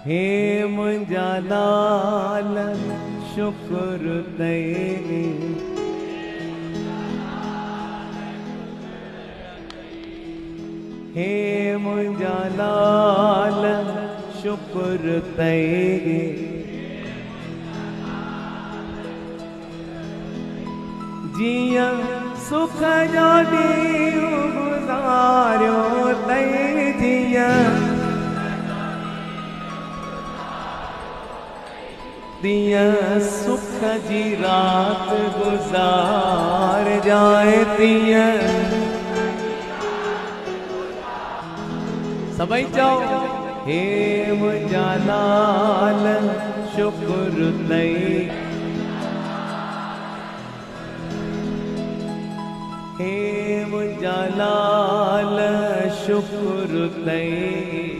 हे मुंहिंजा लाल शुक्र तेरे, हे मुंहिंजा लाल शुक्र तेरे, जिया सुख जो ॾींहुं गुज़ारियो तई, जिया दिया सुख जी रात गुजार जाए दिया। सभई चओ हे मुंहिंजा लाल शुक्र तई, हे मुंहिंजा लाल शुक्र तई।